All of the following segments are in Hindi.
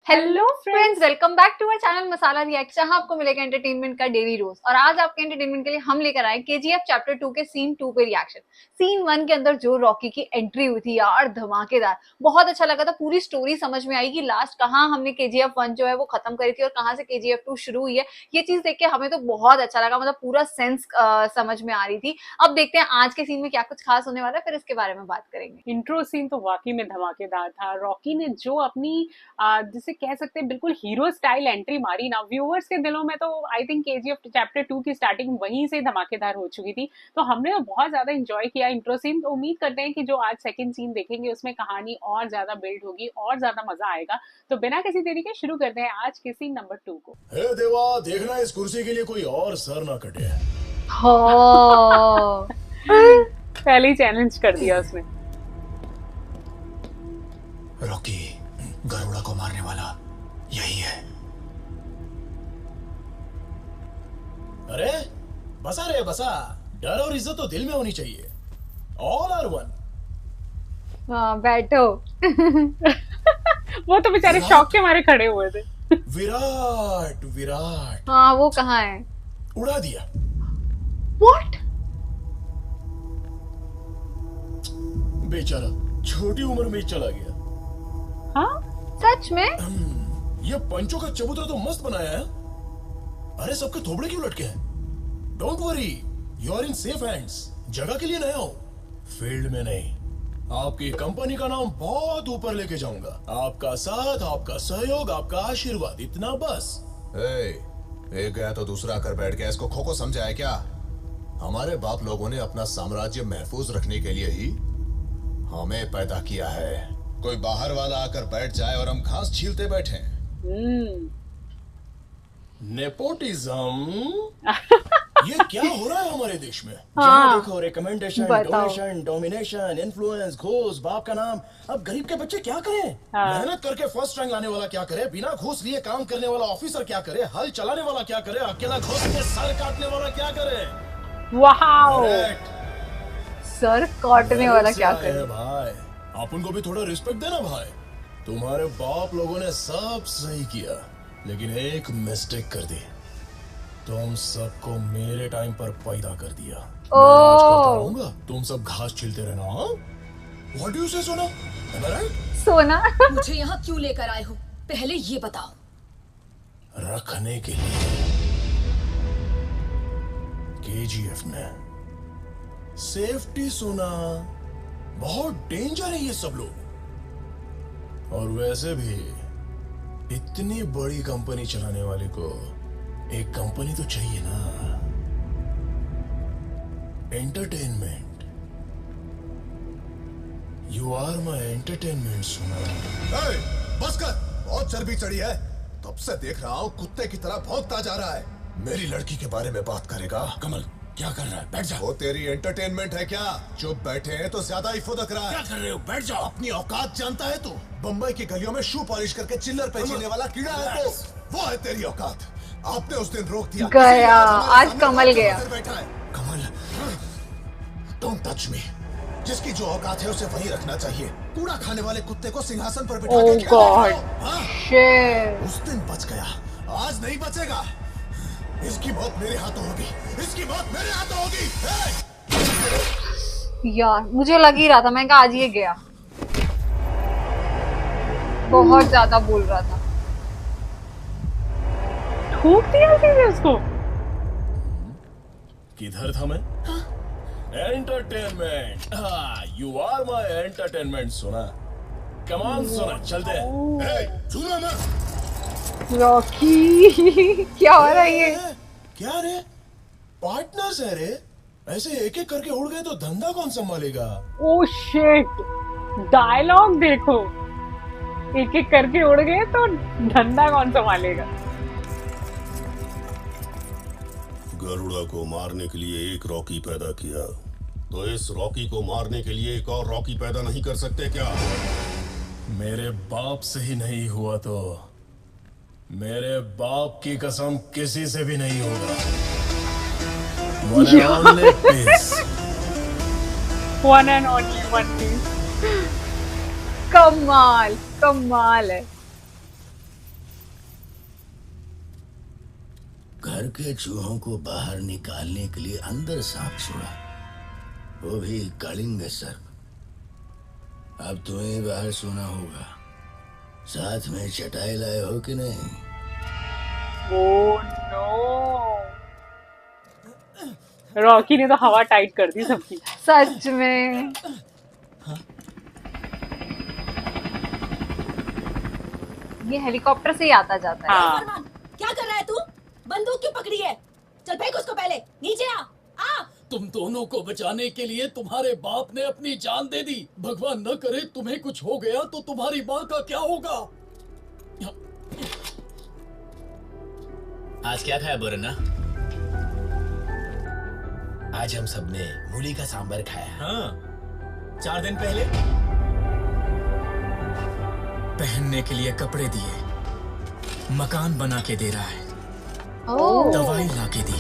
Hello friends, welcome back to our channel Masala React, जहां आपको मिलेगा एंटरटेनमेंट का डेली रोज। और आज आपके एंटरटेनमेंट के लिए हम लेकर आए केजीएफ चैप्टर 2 के सीन 2 पे रिएक्शन। सीन 1 के अंदर जो रॉकी की एंट्री हुई थी यार, धमाकेदार, बहुत अच्छा लगा था। पूरी स्टोरी समझ में आई कि लास्ट कहां हमने केजीएफ 1 जो है वो खत्म करी थी और कहां से केजीएफ 2 शुरू हुई है। ये चीज देख के हमें तो बहुत अच्छा लगा, मतलब पूरा सेंस समझ में आ रही थी। अब देखते हैं आज के सीन में क्या कुछ खास होने वाला है, फिर इसके बारे में बात करेंगे। इंट्रो सीन तो वाकई में धमाकेदार था। रॉकी ने जो अपनी जिसे कह सकते हैं बिल्कुल हीरो स्टाइल एंट्री मारी ना, व्यूअर्स के दिलों में तो आई थिंक केजीएफ चैप्टर 2 की स्टार्टिंग वहीं से धमाकेदार हो चुकी थी। तो हमने तो बहुत ज्यादा एंजॉय किया इंट्रो सीन। तो उम्मीद करते हैं कि जो आज सेकंड सीन देखेंगे उसमें कहानी और ज्यादा बिल्ड होगी और ज्यादा मजा आएगा। तो बिना किसी देरी के शुरू करते हैं आज के सीन नंबर 2 को। हे देवा, देखना इस कुर्सी के लिए कोई और सर ना कटे। हाँ। पहले ही चैलेंज कर दिया उसने। रॉकी, गरुड़ा को मारने वाला यही है। अरे बसा रे बसा, डर और इज्जत तो दिल में होनी चाहिए। All are one. हाँ, बैठो। वो तो बेचारे शौक के मारे खड़े हुए थे। विराट विराट। हाँ, वो कहाँ है? उड़ा दिया। What? बेचारा छोटी उम्र में ही चला गया। हाँ, सच में? ये पंचों का चबूतरा तो मस्त बनाया है। अरे सबके थोबड़े क्यों लटके हैं? Don't worry, you are in safe hands. जगह के लिए नया हूं, फील्ड में नहीं। आपकी कंपनी का नाम बहुत ऊपर लेके जाऊंगा। आपका साथ, आपका सहयोग, आपका आशीर्वाद, इतना बस। एक गया तो दूसरा आकर बैठ गया। इसको खो समझा है क्या? हमारे बाप लोगों ने अपना साम्राज्य महफूज रखने के लिए ही हमें पैदा किया है। कोई बाहर वाला आकर बैठ जाए और हम घास छीलते बैठे। नेपोटिज्म। ये क्या हो रहा है हमारे देश में? हाँ। जहाँ देखो रिकमेंडेशन, बताओ। डोनेशन, डोमिनेशन, इन्फ्लुएंस, घूस, बाप का नाम। अब गरीब के बच्चे क्या करें? हाँ। मेहनत करके फर्स्ट रैंक लाने वाला क्या करे? बिना घूस लिए काम करने वाला ऑफिसर क्या करे? हल चलाने वाला क्या करे? अकेला घुस के सर काटने वाला क्या करे? Wow, Correct. सर काटने वाला क्या मेहनत से आए करे? हैं भाई, अपन को भी थोड़ा रिस्पेक्ट देना भाई। तुम्हारे बाप लोगों ने सब सही किया, लेकिन एक मिस्टेक कर दी। तुम सबको मेरे टाइम पर पैदा कर दिया। मैं राज करता रहूंगा, तुम सब घास छीलते रहना। What do you say, सोना? Am I right? सोना। मुझे यहाँ क्यों लेकर आए हो, पहले ये बताओ। रखने के लिए। केजीएफ में सेफ्टी, सोना, बहुत डेंजर है ये सब लोग। और वैसे भी इतनी बड़ी कंपनी चलाने वाले को एक कंपनी तो चाहिए ना। Entertainment. You are my entertainment, सोना। बस कर, बहुत चर्बी चढ़ी है। तब से देख रहा हूँ कुत्ते की तरह भौंकता जा रहा है। मेरी लड़की के बारे में बात करेगा? कमल, क्या कर रहा है? बैठ जा। वो तेरी एंटरटेनमेंट है क्या? चुप बैठे हैं तो ज्यादा ही फुदक रहा क्या है। कर रहे हो? बैठ जाओ। अपनी औकात जानता है तू? बम्बई की गलियों में शू पॉलिश करके चिल्लर पे जीने वाला कीड़ा है तो वो है तेरी औकात। आपने उस दिन रोक दिया। गया, हमारे आज सामने कमल गया। हाथ बैठा है। कमल, डोंट टच मी। जिसकी जो औकात है उसे वहीं रखना चाहिए। कूड़ा खाने वाले कुत्ते को सिंहासन पर बिठा Oh के क्या God. देख रहे हो? हाँ? Shit. उस दिन बच गया, आज नहीं बचेगा। इसकी मौत मेरे हाथों होगी। इसकी मौत मेरे हाथों होगी। यार, मुझे लग ही रहा था, मैं कहा आज ये गया। बहुत ज्यादा बोल रहा था। ठूक दिया सीधे उसको। किधर था मैं? Entertainment. You are my entertainment, सोना। कम ऑन सोना, चलते हैं। सुनो ना, रॉकी। क्या हो रहा है ये? क्या रे? पार्टनर्स है रे। ऐसे एक एक करके उड़ गए तो धंधा कौन संभालेगा? ओ शिट, डायलॉग देखो। एक एक करके उड़ गए तो धंधा कौन संभालेगा। गरुड़ा को मारने के लिए एक रॉकी पैदा किया, तो इस रॉकी को मारने के लिए एक और रॉकी पैदा नहीं कर सकते क्या? मेरे बाप से ही नहीं हुआ तो मेरे बाप की कसम किसी से भी नहीं होगा। One and only piece. One and only one piece. कमाल, कमाल है। घर के चूहों को बाहर निकालने के लिए अंदर सांप छोड़ा, वो भी कलिंग सर्प। अब तुम्हें बाहर सोना होगा। साथ में चटाई लाए हो कि नहीं? ओह नो, रॉकी ने तो हवा टाइट कर दी सबकी। सच में। ये हेलीकॉप्टर से ही आता जाता है। हाँ, फरमान, क्या कर रहा है तू? बंदूक क्यों पकड़ी है? चल फेंक उसको पहले, नीचे आ। आ तुम दोनों को बचाने के लिए तुम्हारे बाप ने अपनी जान दे दी। भगवान न करे तुम्हें कुछ हो गया तो तुम्हारी माँ का क्या होगा? आज क्या खाया बोरना? आज हम सबने मूली का सांबर खाया। हाँ, 4 दिन पहले पहनने के लिए कपड़े दिए, मकान बना के दे रहा है, ओह, दवाई ला के दी,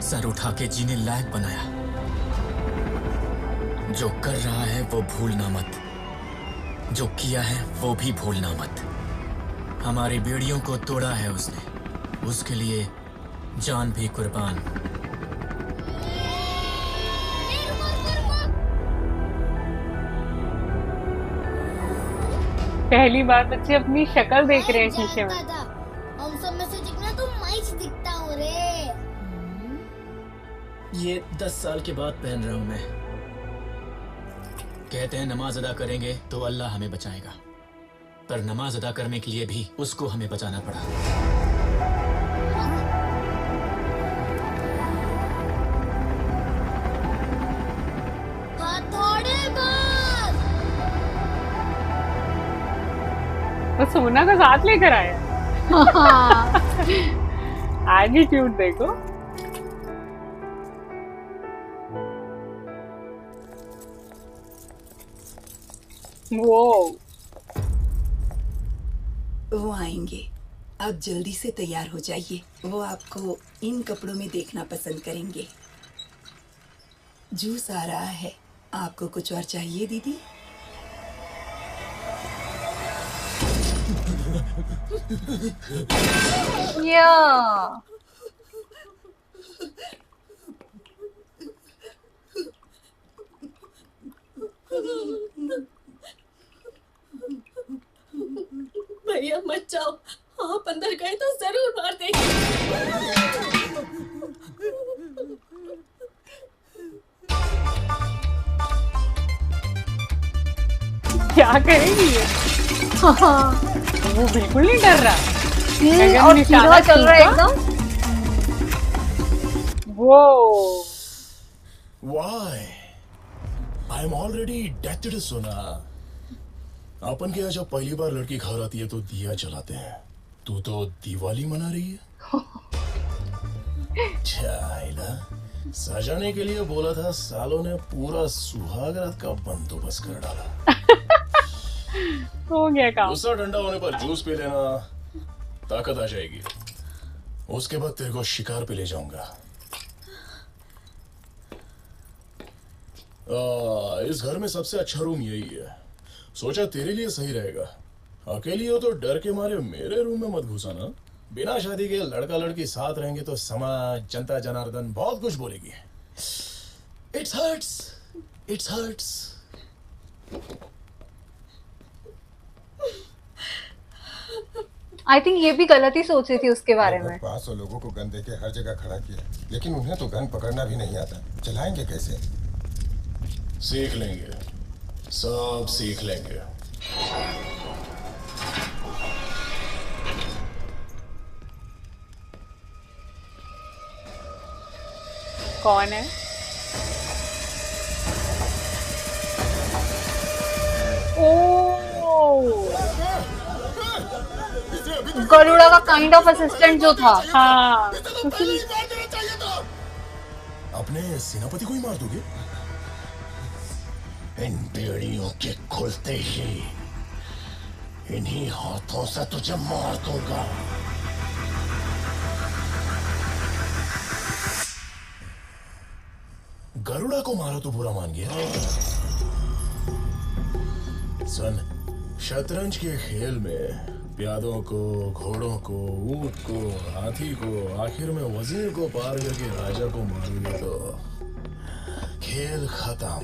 सर उठा के जीने लायक बनाया। जो कर रहा है वो भूलना मत, जो किया है वो भी भूलना मत। हमारी बेड़ियों को तोड़ा है उसने, उसके लिए जान भी कुर्बान। पहली बार बच्चे अपनी शक्ल देख रहे हैं शीशे में। हम सब में से चिकना तो माइच दिखता हूँ रे। ये 10 साल के बाद पहन रहा हूं मैं। कहते हैं नमाज अदा करेंगे तो अल्लाह हमें बचाएगा, पर नमाज अदा करने के लिए भी उसको हमें बचाना पड़ा। हथौड़े मार। वो सोना का साथ लेकर आया। एटीट्यूड देखो। वो आएंगे। आप जल्दी से तैयार हो जाइए। वो आपको इन कपड़ों में देखना पसंद करेंगे। जूस आ रहा है। आपको कुछ और चाहिए दीदी? या भैया मत जाओ, आप अंदर गए तो जरूर मार देंगे। क्या करेगी ये? वो बिल्कुल नहीं डर रहा। गगन और निशाना सीधा चल रहा है छूटा। एकदम। वो Why? I'm already dead, सोना। अपन के यहाँ जब पहली बार लड़की घर आती है तो दिया जलाते हैं। तू तो दिवाली मना रही है। चाइला, सजाने के लिए बोला था, सालों ने पूरा सुहाग रात का बंदोबस्त कर डाला। हो गया काम। गुस्सा ठंडा होने पर जूस पी लेना, ताकत आ जाएगी। उसके बाद तेरे को शिकार पे ले जाऊंगा। इस घर में सबसे अच्छा रूम यही है। सोचा तेरे लिए सही रहेगा। अकेली हो तो डर के मारे मेरे रूम में मत घुसाना। बिना शादी के लड़का लड़की साथ रहेंगे तो समाज, जनता जनार्दन बहुत कुछ बोलेगी। It's hurts, it's hurts. I think ये भी गलत ही सोच रही थी उसके बारे में। 500 लोगों को गन देके हर जगह खड़ा किया, लेकिन उन्हें तो गन पकड़ना भी नहीं आता। चलाएंगे कैसे? सीख लेंगे, सब सीख लेंगे। कौन है? गरुड़ा का काइंड ऑफ असिस्टेंट जो था। हाँ। अपने सेनापति को ही मार दोगे? इन बेड़ियों के खुलते ही इन्हीं हाथों से तुझे मार दूंगा। गरुड़ा को मारा तो बुरा मान गया। सुन, शतरंज के खेल में प्यादों को, घोड़ों को, ऊंट को, हाथी को, आखिर में वजीर को पार करके राजा को मारोगे तो खेल खत्म।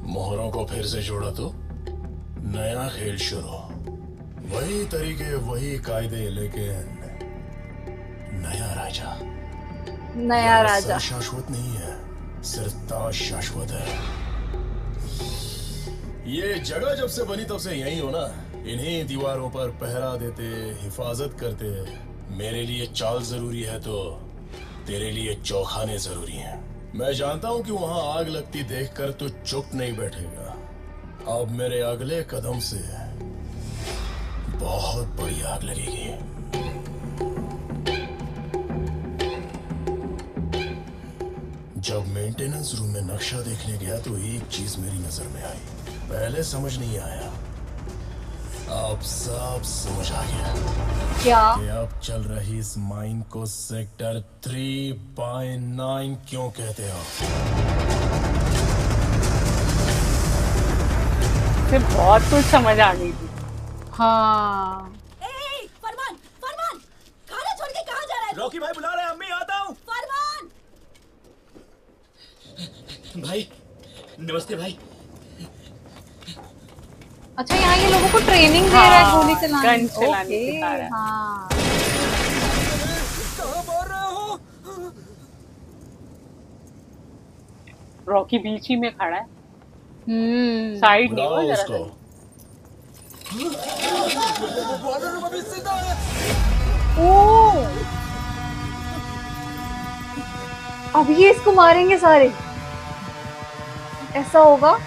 मोहरों को फिर से जोड़ा तो नया खेल शुरू। वही तरीके, वही कायदे, लेकिन नया राजा। नया राजा शाश्वत नहीं है, सिर्फ ताज शाश्वत है। ये जगह जब से बनी तब से यही हो ना। इन्हीं दीवारों पर पहरा देते, हिफाजत करते। मेरे लिए चाल जरूरी है तो तेरे लिए चौखाने जरूरी हैं। मैं जानता हूं कि वहां आग लगती देखकर तो चुप नहीं बैठेगा। अब मेरे अगले कदम से बहुत बड़ी आग लगेगी। जब मेंटेनेंस रूम में नक्शा देखने गया तो एक चीज मेरी नजर में आई। पहले समझ नहीं आया, अब सब समझ आ गया। क्या? कि अब चल रही इस माइन को सेक्टर 3/9 क्यों कहते हो? से बहुत कुछ समझ आ गई थी। हाँ फरमान, फरमान, खाना छोड़ के कहाँ जा रहा है? रॉकी भाई बुला रहे हैं, अम्मी आता हूँ। फरमान! भाई, नमस्ते भाई। अच्छा, यहाँ ये लोगों को ट्रेनिंग दे रहा है गोली चलाने। गन चलाने सिखा रहा है। हाँ। कहाँ मार रहे हो? रॉकी बीच ही में खड़ा है। साइड नहीं, वो जरा सा। ओ, अब ये इसको मारेंगे सारे, ऐसा होगा?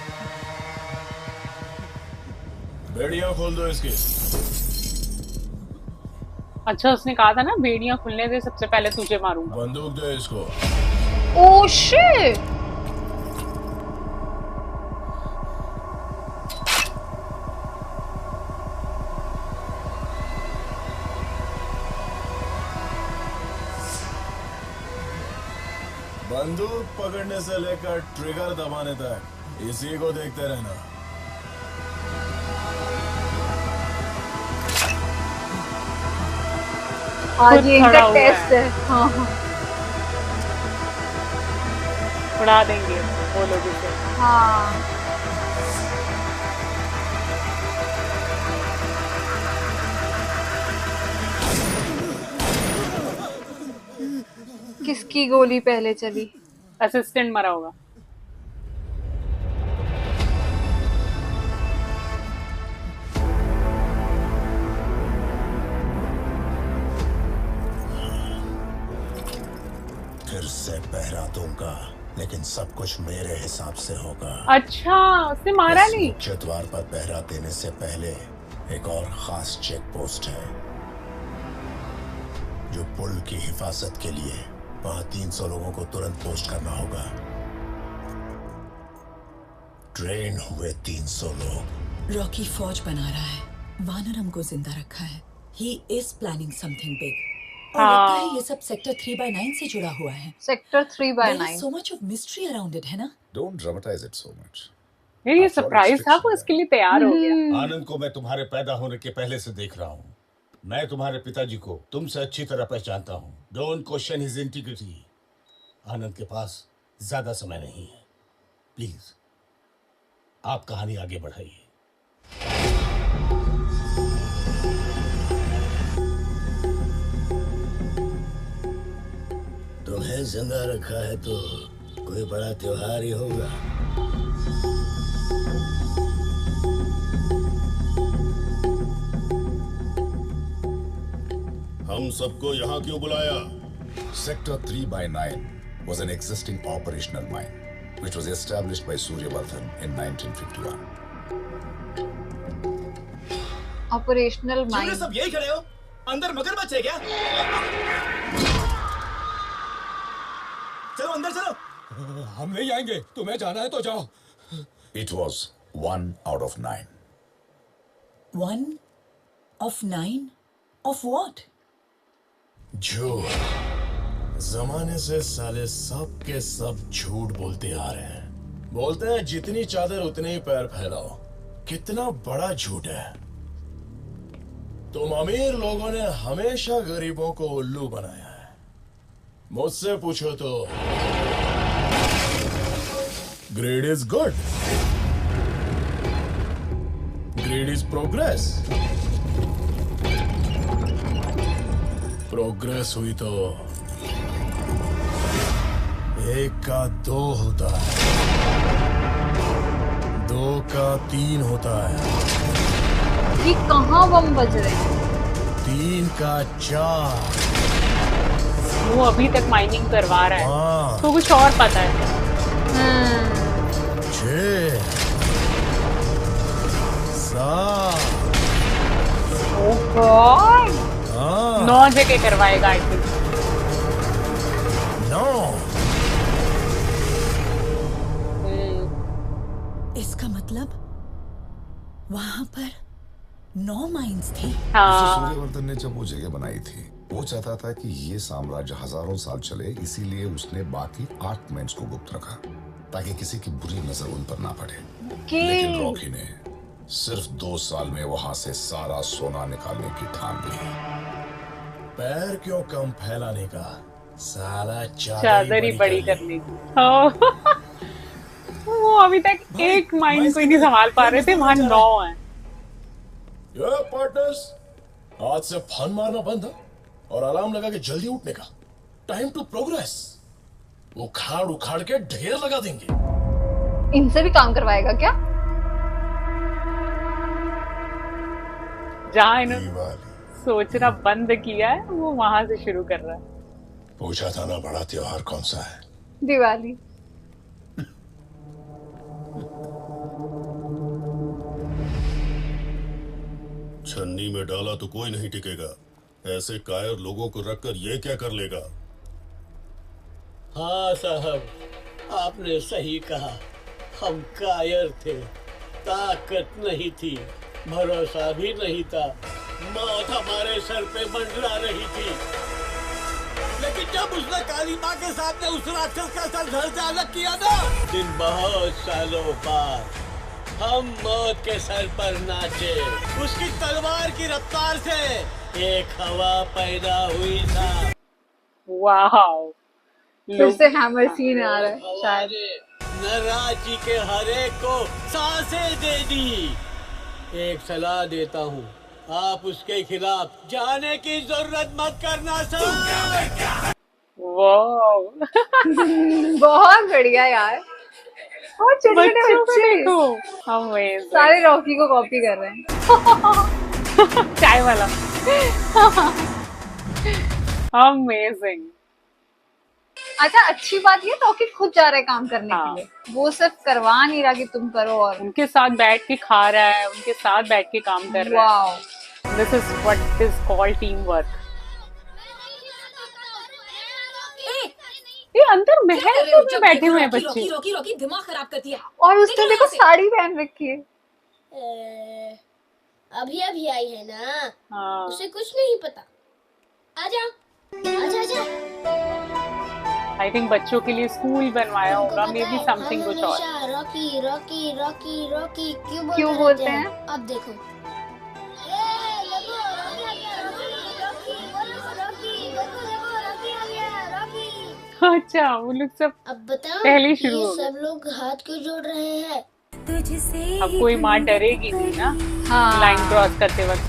बेड़ियां खोल दो इसकी। अच्छा, उसने कहा था ना बेड़ियां खुलने दे, सबसे पहले तुझे मारूंगा। बंदूक दे इसको। Oh shit! बंदूक पकड़ने से लेकर ट्रिगर दबाने तक इसी को देखते रहना। आज ये इनका टेस्ट है। हाँ हाँ, उड़ा देंगे वो लोग इसे। हाँ। किसकी गोली पहले चली? असिस्टेंट मरा होगा। फिर से पहरा दूंगा, लेकिन सब कुछ मेरे हिसाब से होगा। अच्छा, उसने मारा नहीं। मुख्य द्वार पर पहरा देने से पहले एक और खास चेक पोस्ट है, जो पुल की हिफाजत के लिए वहां 300 लोगों को तुरंत पोस्ट करना होगा। ट्रेन हुए 300 लोग। रॉकी फौज बना रहा है, वानरम को जिंदा रखा है। He is planning something big. और लगता है ये सब सेक्टर 3/9 से जुड़ा हुआ है। Sector 3/9। So much of mystery around it, है ना? Don't dramatize it so much. ये सरप्राइज था, वो इसके लिए तैयार हो गया। आनंद को मैं तुम्हारे पैदा होने के पहले से देख रहा हूँ। मैं तुम्हारे पिताजी को तुमसे अच्छी तरह पहचानता हूँ। Don't question his integrity. Anand के पास ज्यादा समय नहीं है। प्लीज आप कहानी आगे बढ़ाइए। तुम्हें जिंदा रखा है तो कोई बड़ा त्योहार ही होगा। हम सबको यहाँ क्यों बुलाया? Sector 3/9 was an existing operational mine, which was established by Suryavardhan in 1951. Operational mine. सब यही खड़े हो? अंदर मगरमच्छ है क्या? चलो अंदर चलो। हम नहीं आएंगे, तुम्हें जाना है तो जाओ। It was 1 out of 9. 1 of 9 of what? झूठ। जमाने से साले सब के सब झूठ बोलते आ रहे हैं। बोलते हैं जितनी चादर उतने ही पैर फैलाओ। कितना बड़ा झूठ है। तुम अमीर लोगों ने हमेशा गरीबों को उल्लू बनाया है। मुझसे पूछो तो grade is good, grade is progress. Progress हुई तो 1 का 2 होता है, 2 का 3 होता है, ये कहाँ बम बज रहे हैं? 3 का 4। वो अभी तक माइनिंग करवा रहा है, हाँ। तो कुछ और पता है। 6 7। ओह गॉड, 9 जगह करवाएगा आई थिंक। 9। इसका मतलब वहां पर 9 माइंस थी। सूर्यवर्धन ने जब वो जगह बनाई थी, वो चाहता था कि ये साम्राज्य हजारों साल चले, इसीलिए उसने बाकी 8 माइंस को गुप्त रखा ताकि किसी की बुरी नजर उन पर ना पड़े। लेकिन रॉकी ने सिर्फ 2 साल में वहां से सारा सोना निकालने की ठान ली। पैर क्यों कम फैलाने का, साला चादर ही बड़ी करने की। वो अभी तक एक माइंड को ही नहीं संभाल पा रहे थे, वहां 9 है। पार्टनर्स, आज से फन मारना बंद है और अलार्म लगा के जल्दी उठने का। Time to progress. उखाड़ उखाड़ के ढेर लगा देंगे। इनसे भी काम करवाएगा क्या? जहाँ इन्होंने सोचना बंद किया है, वो वहां से शुरू कर रहा है। पूछा था ना, बड़ा त्योहार कौन सा है? दिवाली। छन्नी में डाला तो कोई नहीं टिकेगा। ऐसे कायर लोगों को रखकर ये क्या कर लेगा? हाँ साहब, आपने सही कहा। हम कायर थे, ताकत नहीं थी, भरोसा भी नहीं था, मौत हमारे सर पे मंडरा रही थी। लेकिन जब उसने काली माँ के सामने उस राक्षस का सर धड़ से अलग किया ना, दिन बहुत सालों बाद हम मौत के सर पर नाचे। उसकी तलवार की रफ्तार से एक हवा पैदा हुई था। वाओ, फिर से हैमर सीन आ रहा है शायद। नराची के हर एक को सांसें दे दी। एक सलाह देता हूँ, आप उसके खिलाफ जाने की जरूरत मत करना सर। वाओ बहुत बढ़िया यार। और छोटे-छोटे बच्चे सारे रॉकी को कॉपी कर रहे हैं। चाय वाला। अमेजिंग। अच्छा, अच्छी बात ये रॉकी खुद जा रहा है काम करने के लिए, वो सिर्फ करवा नहीं रहा कि तुम करो, और उनके साथ बैठ के खा रहा है, उनके साथ बैठ के काम कर रहा है। This is what is called team work. ये अंदर महल में बैठे हुए हैं बच्चे। रॉकी रॉकी दिमाग खराब करती है। और उसने देखो साड़ी पहन रखी है। अभी अभी आई है ना, उसे कुछ नहीं पता। आजा आजा आजा। आई थिंक बच्चों के लिए स्कूल बनवाया होगा, मे बी समथिंग कुछ और। रॉकी रॉकी रॉकी रॉकी क्यों बोलते हैं? अब देखो, अच्छा, वो लोग सब अब बताओ, पहले शुरू हो गए। सब लोग हाथ क्यों जोड़ रहे हैं? अब कोई माँ डरेगी नहीं ना, लाइन क्रॉस करते वक्त।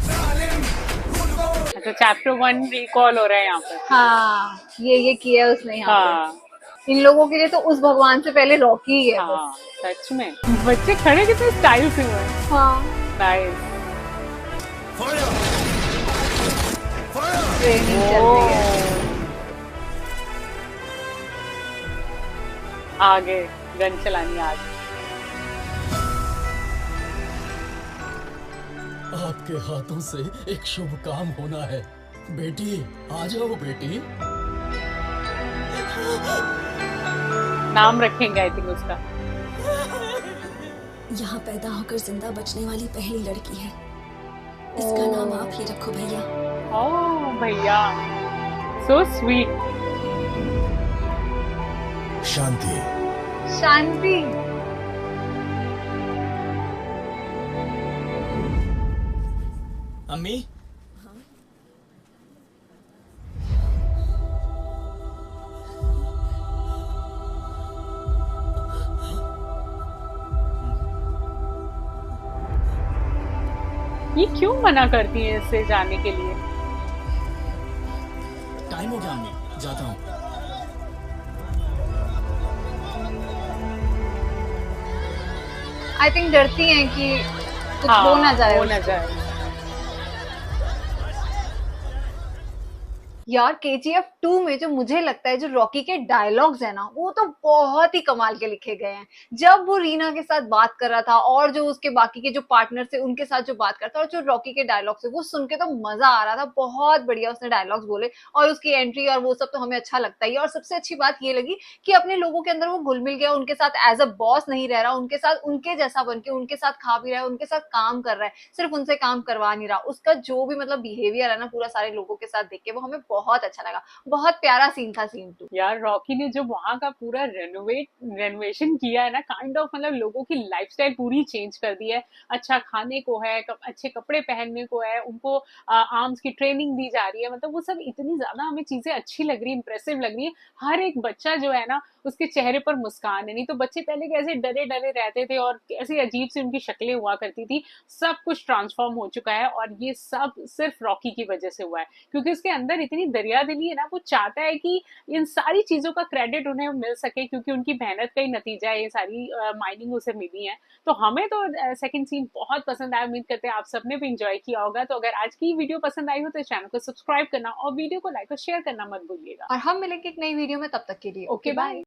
अच्छा, चैप्टर 1 रिकॉल हो रहा है यहाँ पर। हाँ, ये किया है उसने यहाँ पर। इन लोगों के लिए तो उस भगवान से पहले रॉकी ही है। हाँ, सच में बच्चे खड़े कितने स्टाइल से हुए। हाँ, नाइस। ट्रेनिंग चल रही है। आगे गन चलानी आज। आपके हाथों से एक शुभ काम होना है। बेटी, आ जाओ बेटी। नाम रखेंगे आई थिंक उसका। यहाँ पैदा होकर जिंदा बचने वाली पहली लड़की है। इसका नाम आप ही रखो भैया। ओह भैया, सो स्वीट। शांति। शांति। अम्मी ये क्यों मना करती है इससे जाने के लिए? टाइम हो गया अम्मी, जाता हूँ। आई थिंक डरती हैं कि कुछ हो ना जाए। हो ना जाए। यार KGF 2 में जो मुझे लगता है जो रॉकी के डायलॉग्स है ना वो तो बहुत ही कमाल के लिखे गए हैं। जब वो रीना के साथ बात कर रहा था और जो उसके बाकी के जो पार्टनर थे उनके साथ जो बात करता और जो रॉकी के डायलॉग्स थे वो सुन के तो मजा आ रहा था। बहुत बढ़िया उसने डायलॉग्स बोले और उसकी एंट्री और वो सब तो हमें अच्छा लगता ही है। और सबसे अच्छी बात ये लगी कि अपने लोगों के अंदर वो घुल मिल गया, उनके साथ एज अ बॉस नहीं रह रहा, उनके साथ उनके जैसा बन के उनके साथ खा पी रहा है, उनके साथ काम कर रहा है, सिर्फ उनसे काम करवा नहीं रहा। उसका जो भी मतलब बिहेवियर है ना पूरा सारे लोगों के साथ देख के वो हमें बहुत अच्छा लगा। बहुत प्यारा सीन था सीन 2। यार रॉकी ने जो वहां का पूरा रेनोवेशन किया है ना, काइंड ऑफ मतलब लोगों की लाइफस्टाइल पूरी चेंज कर दी है। अच्छा खाने को है, अच्छे कपड़े पहनने को है, उनको आर्म्स की ट्रेनिंग दी जा रही है। मतलब वो सब इतनी ज्यादा हमें चीजें अच्छी लग रही है, इंप्रेसिव लग रही है। हर एक बच्चा जो है ना उसके चेहरे पर मुस्कान है। नहीं तो बच्चे पहले कैसे डरे डरे रहते थे और कैसी अजीब सी उनकी शक्लें हुआ करती थी। सब कुछ ट्रांसफॉर्म हो चुका है और ये सब सिर्फ रॉकी की वजह से हुआ है, क्योंकि उसके अंदर इतनी दरिया दिली है ना। वो चाहता है कि इन सारी चीजों का क्रेडिट उन्हें मिल सके, क्योंकि उनकी मेहनत का ही नतीजा है ये सारी माइनिंग उसे मिली है। तो हमें तो सेकंड सीन बहुत पसंद आया। उम्मीद करते हैं आप सबने भी इंजॉय किया होगा। तो अगर आज की वीडियो पसंद आई हो तो चैनल को सब्सक्राइब करना और वीडियो को लाइक और शेयर करना मत भूलिएगा। और हम मिलेंगे एक नई वीडियो में, तब तक के लिए ओके बाय।